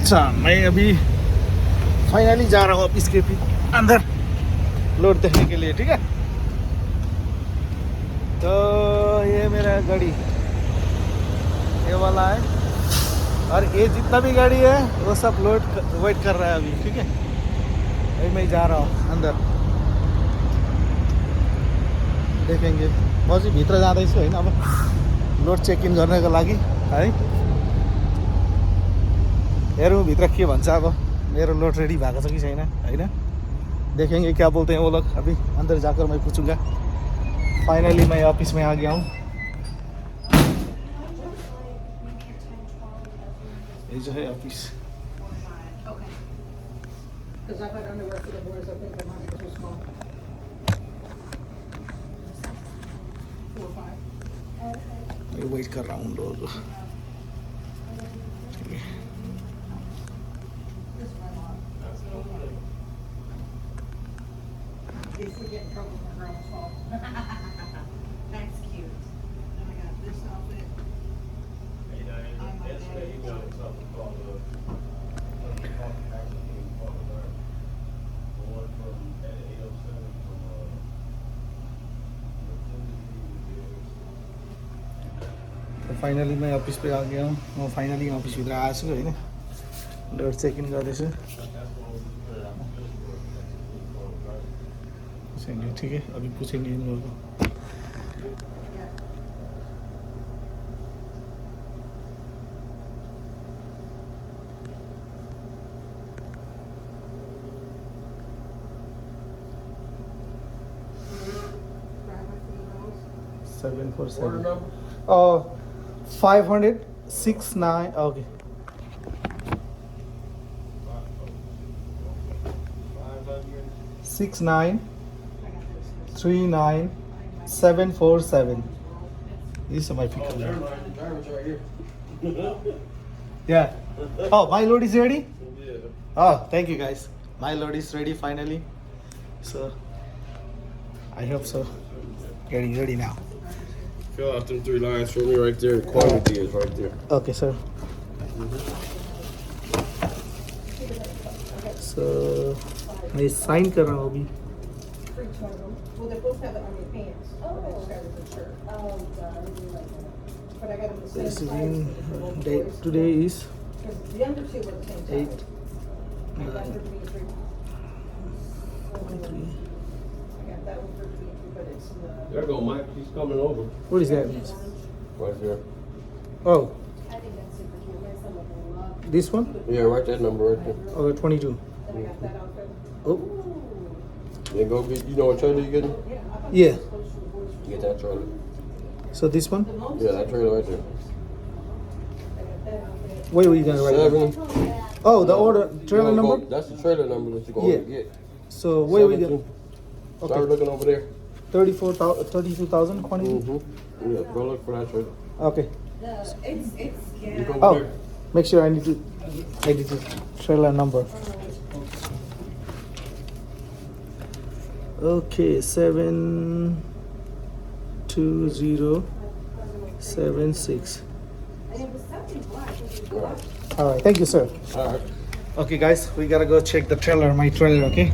अच्छा, मैं अभी फाइनली जा रहा हूँ ऑफिस के अंदर लोड देखने के लिए, ठीक है। तो ये मेरा गाड़ी ये वाला है, और ये जितना भी गाड़ी है वो सब लोड वेट कर रहा है अभी, ठीक है। अभी मैं जा रहा हूँ अंदर, देखेंगे बस भित्र जाँदैछु होइन। अब लोड चेक इन गर्नको लागि है, हेरौँ भित्र के भन्छ। अब मेरो लोड रेडी भएको छ कि छैन होइन, देखेंगे क्या बोलते हैं वो लोग। अभी अंदर जाकर मैं पूछूंगा। फाइनली मैं ऑफिस में आ गया हूँ। ये जो है ऑफिस, मैं वेट कर रहा हूँ लोग। That's cute. And I got this outfit. तो फाइनली मैं ऑफिस पे आ गया हूँ। म फाइनली ऑफिस भित्र आएको छु होइन, लोड चेक इन गर्दैछु। ठीक है, अभी पूछेंगे इन लोगों को। Seven four seven. 569. Okay. 6939747. These are my pickup. Yeah. Oh, my load is ready? Oh, thank you guys. My load is ready finally. So, I hope so. Getting ready now. Fill out them 3 lines for me right there. Quantity is right there. Okay, sir. So, मैं sign कर रहा हूँ अभी। Well, they're both have it on your pants. Oh. But I just got it for sure. Oh, but I got them the same This is size in for both date. boys. Today is 'Cause the other two were the same size. 8. I got her to be 3. 3. I got that one for 3, but it's the. There go Mike. He's coming over. What is that? Right there. Oh, I think that's super cute. My son would love. this one? Yeah, right that number right there. Oh, 22. Then I got that outfit. Oh, Then go get, you know what trailer you getting? yeah. Get that trailer. So this one? Yeah, that trailer right there. Where are you gonna write it? 7. Oh, the order trailer You gonna number? go- that's the trailer number that you're going Yeah. to get. So where are we 7-2. gonna? Start Okay, looking over there. 32,000 quantity. Mm-hmm. Yeah, go look for that trailer. Okay. It's, You yeah. go over Oh, there. make sure I need to edit the trailer number. Okay, 72076. All right. All right, thank you, sir. All right. Okay, guys, we gotta go check the trailer, my trailer. Okay.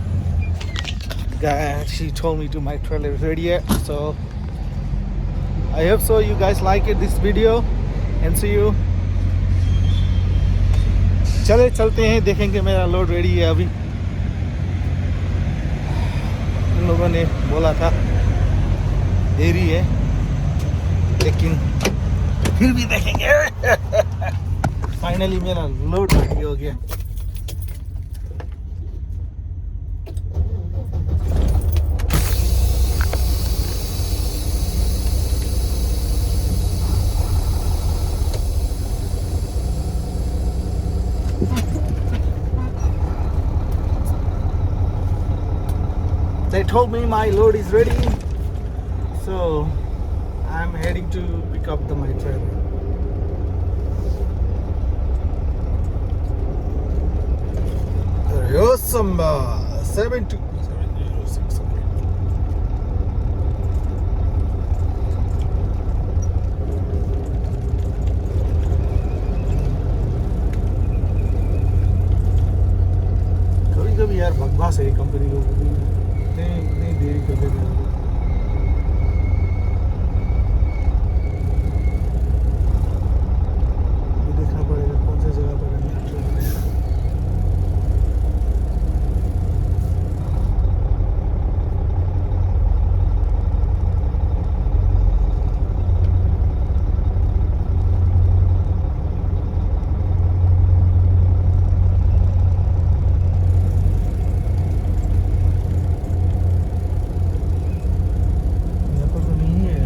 Guy, she told me to my trailer is ready yet, so I hope so. You guys like it, this video, and see you. चले चलते हैं, देखेंगे मेरा load ready है अभी। इन लोगों ने बोला था देरी है, लेकिन फिर भी देखेंगे। फाइनली मेरा लोड रेडी हो गया। They told me my load is ready, so I'm heading to pick up my trailer. Awesome, 72706. यार बकवास है कंपनी लोगों की, इतने इतनी देरी कर देते हैं। अभी देखना पड़ेगा कौन सी जगह पर है। यहाँ पर तो नहीं है यार।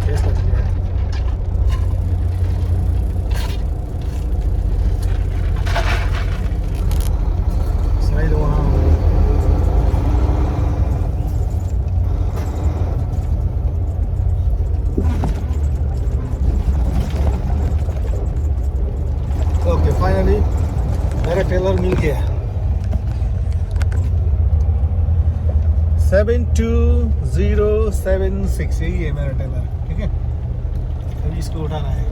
कैसा लग रहा है? शायद वहाँ हो। ओके फाइनली मेरा टेलर मिल गया। 72076 यही है मेरा टेलर, ठीक है। अभी इसको उठाना है।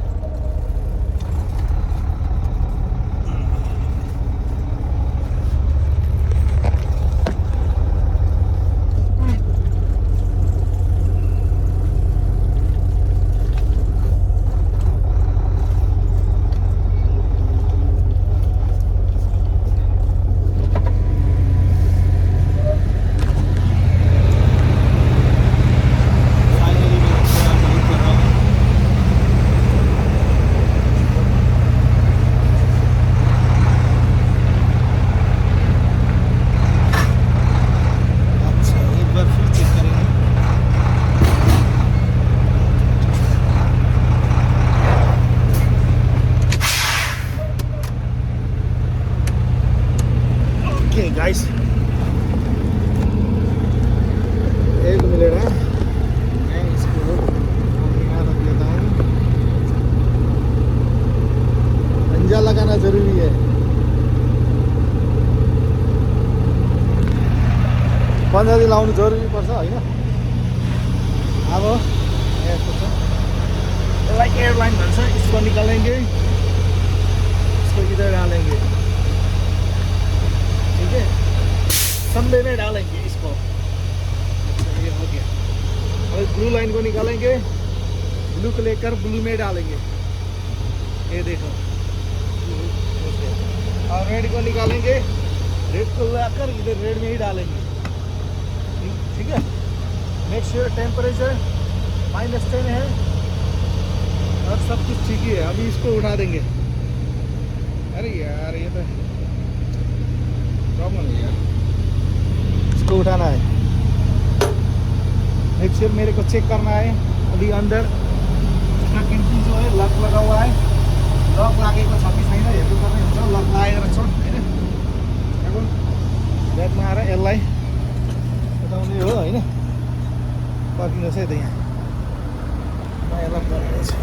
फाइनली मेरा टेलर मिल गया। अच्छा एक बार फिर चेक करेंगे। ओके गाइस, एक मिनट है, मैं इसको यहाँ रख लेता हूँ। पंजा लगाना जरूरी है। पंजा दिन लाउनु जरुरी पर्छ होइन। अब यस्तो छ, यसलाई एयरलाइन भन्छ। इसको निकालेंगे, इसको इधर डालेंगे, ठीक है। संडे में डालेंगे इसको। अच्छा ये हो गया। और ब्लू लाइन को निकालेंगे, ब्लू को लेकर ब्लू में डालेंगे, ये देखो। और रेड को निकालेंगे, रेड को लाकर इधर रेड में ही डालेंगे, ठीक है। मेक श्योर टेम्परेचर -10 है और सब कुछ ठीक ही है। अभी इसको उठा देंगे। अरे यार ये तो प्रॉब्लम है यार, इसको उठाना है। मेक श्योर मेरे को चेक करना है। अभी अंदर इसका कैंटीन जो है लक लगा हुआ है। लक लागेको छ कि छैन हेर्नु पर्ने हुन्छ। लक लागेर छ होइन। अब ब्यागमा आएर यसलाई उठाउने हो होइन। पर्खिनुहोस् है त यहाँ, म यसलाई पर्खिरहेछु।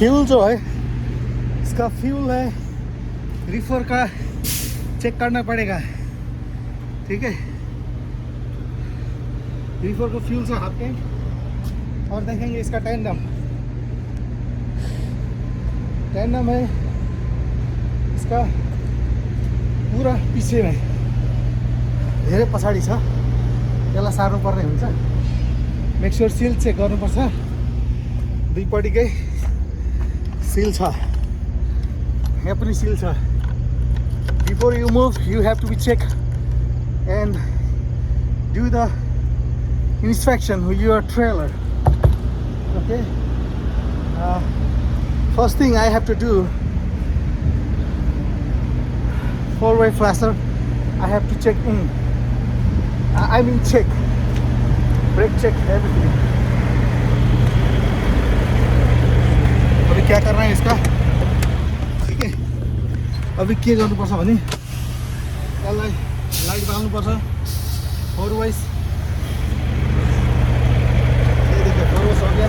फ्यूल जो है इसका फ्यूल है रिफर का चेक करना पड़ेगा, ठीक है। रिफर को फ्यूल से हाथ के और देखेंगे इसका टेंडम है इसका पूरा पछि में धेरै पछाडि छ, यसलाई सार्नु पर्ने हुन्छ। मेक स्योर सिल चेक गर्नुपर्छ, दुईपट्टिकै सिल छ, यहाँ पनि सिल छ। Before you move, you have to be check and do the inspection with your trailer. Okay. First thing I have to do, four-way flasher. I have to check in. I mean check, brake check, everything. अभी क्या करना है इसका, ठीक है। अभी के गर्नुपर्छ भने यसलाई लाइट बाल्नुपर्छ, फोर वाइज। ये देखिए फोर वाइज हो गया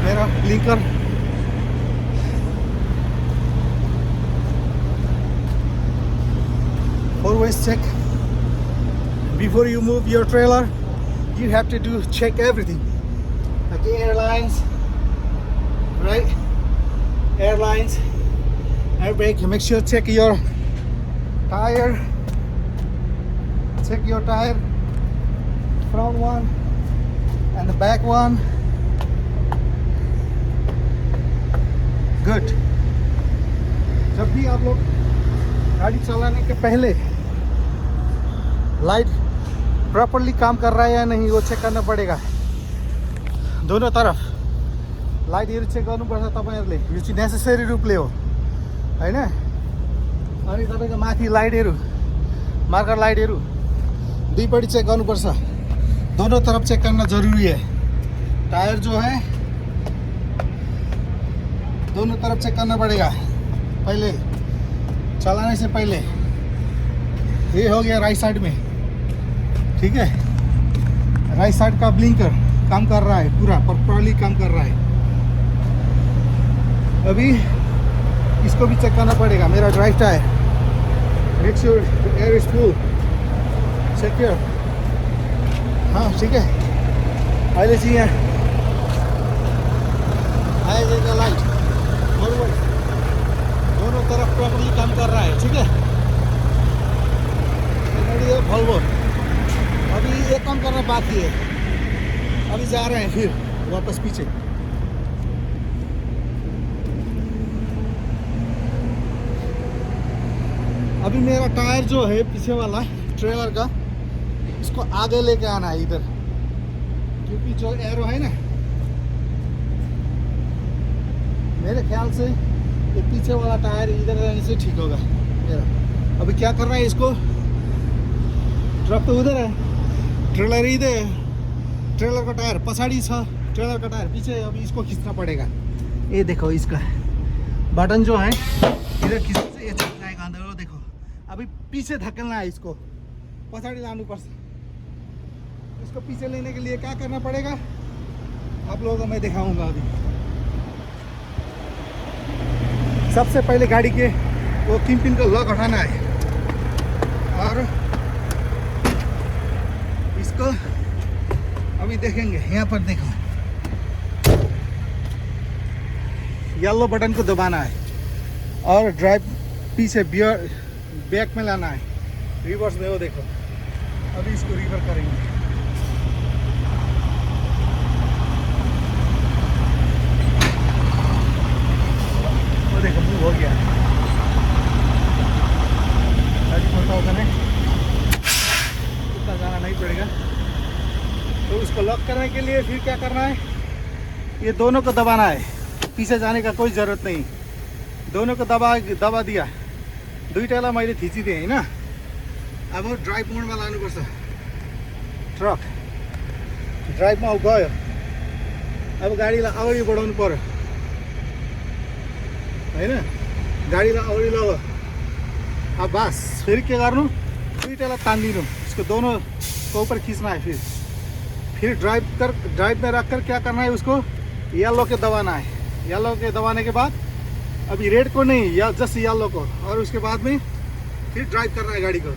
मेरा blinker. Four wise check. Before you move your trailer, you have to do check everything. Okay, airlines, right? Airlines. Air brake, make sure check your tire, front one and the back one. Good. जब भी आप लोग गाड़ी चलाने के पहले light properly काम कर रहा है या नहीं वो चेक करना पड़ेगा। दोनों तरफ लाइटहरू चेक गर्नुपर्छ तपाईहरुले, यो चाहिँ नेसेसरी रूपले हो हैन। अनि तपाईको माथि लाइटहरू, मार्कर लाइटहरू दुईपट्टि चेक गर्नुपर्छ, दोनों तरफ चेक करना जरूरी है। टायर जो है दोनों तरफ चेक करना पड़ेगा पहले, चलाने से पहले। ये हो गया राइट साइड में, ठीक है। राइट साइड का ब्लिंकर काम कर रहा है, पूरा प्रॉपर्ली काम कर रहा है। अभी इसको भी चेक करना पड़ेगा, मेरा drive tyre. Make sure air is full, secure. हाँ ठीक है। अहिले चाहिँ यहाँ आएगा लाइट, दोनों तरफ प्रॉपर्ली काम कर रहा है, ठीक है। वॉल्वो अभी एक काम करना बाकी है, अभी जा रहे हैं फिर वापस पीछे। अभी मेरा टायर जो है पीछे वाला ट्रेलर का, इसको आगे लेके आना है इधर, क्योंकि जो एरो है ना, मेरे ख्याल से ये पीछे वाला टायर इधर रहने से ठीक होगा मेरा। अभी क्या करना है, इसको ट्रक तो उधर है, ट्रेलर इधर है, ट्रेलर का टायर पछाड़ी छ, ट्रेलर का टायर पीछे है। अभी इसको खींचना पड़ेगा। ये देखो इसका बटन जो है इधर खींचने से ये चल जाएगा अंदर, वो देखो। अभी पीछे धकेलना है, इसको पछाड़ी लाना पड़ता। इसको पीछे लेने के लिए क्या करना पड़ेगा आप लोगों को मैं दिखाऊंगा। अभी सबसे पहले गाड़ी के वो किंगपिन का लॉक हटाना है और इसको अभी देखेंगे। यहाँ पर देखो येलो बटन को दबाना है और ड्राइव पीछे बियर बैक में लाना है, रिवर्स में। वो देखो अभी इसको रिवर्स करेंगे। वो देखो मूव हो गया, गाड़ी खोलता होगा नहीं, इतना जाना नहीं पड़ेगा। तो उसको लॉक करने के लिए फिर क्या करना है, ये दोनों को दबाना है, पीछे जाने का कोई ज़रूरत नहीं। दोनों को दबा दिया, दुईटालाई मैले थिचिदिएँ हैन। अब ड्राइभ मोडमा लानुपर्छ, ट्रक ड्राइभमा गयो। अब गाडीलाई अगाडि बढाउनु पर्यो हैन, गाडीलाई अगाडि लग्यो। अब बस फेरि के गर्नु, दुईटालाई तानिदिनु, इसको दोनों को ऊपर खींचना है। फिर ड्राइव में रख कर क्या करना है, उसको येलो के दबाना है। येलो के दबाने के बाद अभी रेड को नहीं, या जस्ट येलो को, और उसके बाद में फिर ड्राइव करना है गाड़ी को।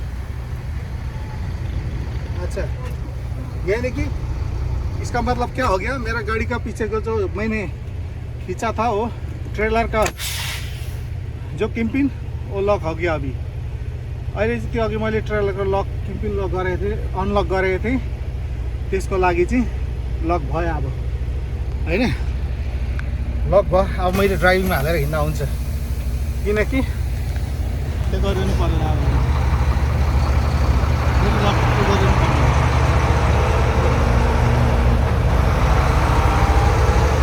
अच्छा, यानी कि इसका मतलब क्या हो गया, मेरा गाड़ी का पीछे को जो मैंने खींचा था वो ट्रेलर का जो किम्पिन वो लक हो गया अभी। अहिले चाहिँ त्यो अघि मैले ट्रेलरको लक किम्पिन लक गरेको थिएँ, अनलक गरेको थिएँ, त्यसको लागि चाहिँ लक भयो अब होइन, लक भयो। अब मैले ड्राइभिङमा हालेर हिँड्दा हुन्छ, किनकि त्यो गरिदिनु पर्दैन अब लक गरिदिनु पर्दैन।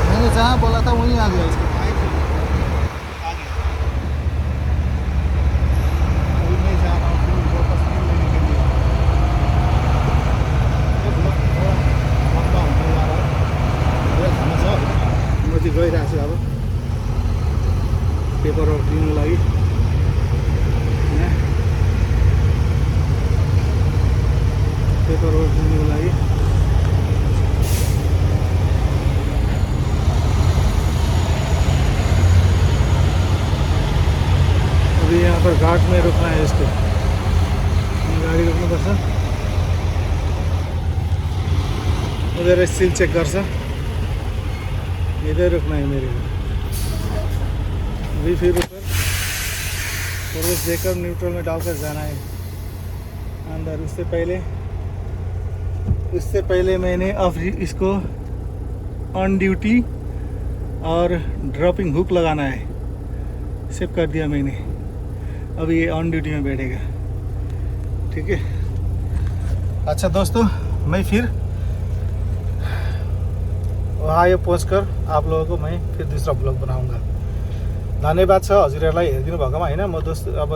मैंने जहाँ बोला था वहीं आ गया इसको आगे। अभी मैं जा रहा हूँ फिर वापस फिर लेने के लिए। लम्बा हुँदै जा रहा है, पुरा खाना छ। म चाहिँ गइरहेको छु अब पेपरवर्क दिनु लागि। पेपरवर्क दिनुको लागि अभी यहाँ पर घाट में रुकना है इसको, गाड़ी रोक्नु पर्छ। उधर सील चेक गर्छ, इधर रुकना है मेरे को। अभी फिर ऊपर क्रूज देकर न्यूट्रल में डालकर जाना है अंदर। उससे पहले मैंने अब इसको ऑन ड्यूटी और ड्रॉपिंग हुक लगाना है, सेव कर दिया मैंने। अभी ये ऑन ड्यूटी में बैठेगा, ठीक है। अच्छा दोस्तों, मैं फिर वहाँ ये पहुँचकर आप लोगों को मैं फिर दूसरा ब्लॉग बनाऊंगा। धन्यवाद छ हजुरहरूलाई हेरिदिनु भएकोमा होइन। म दोस्त अब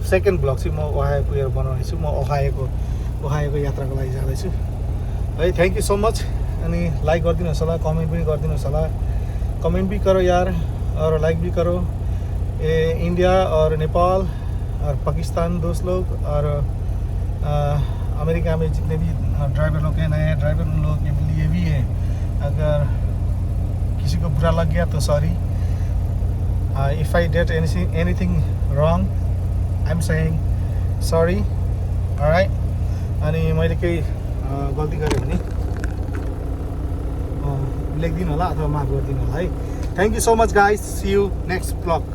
सेकेन्ड ब्लग चाहिँ म ओहायो पुगेर बनाउनेछु। म ओहायोको यात्राको लागि जाँदैछु है। Thank you so much. अनि लाइक गरिदिनुहोस् होला, कमेन्ट पनि गरिदिनुहोस् होला। कमेंट भी करो यार और लाइक भी करो। इंडिया और नेपाल और पाकिस्तान दोस्त लोग और अमेरिका में जितने भी ड्राइवर लोग हैं, नए ड्राइवर, उन लोगों के लिए भी है। अगर किसी को बुरा लग गया तो sorry. If I did anything wrong I am saying sorry, all right. अनि मैले केही गल्ती गरेँ भने लेखिदिनु होला अथवा माफ गरिदिनु होला है। Thank you so much guys, see you next blog.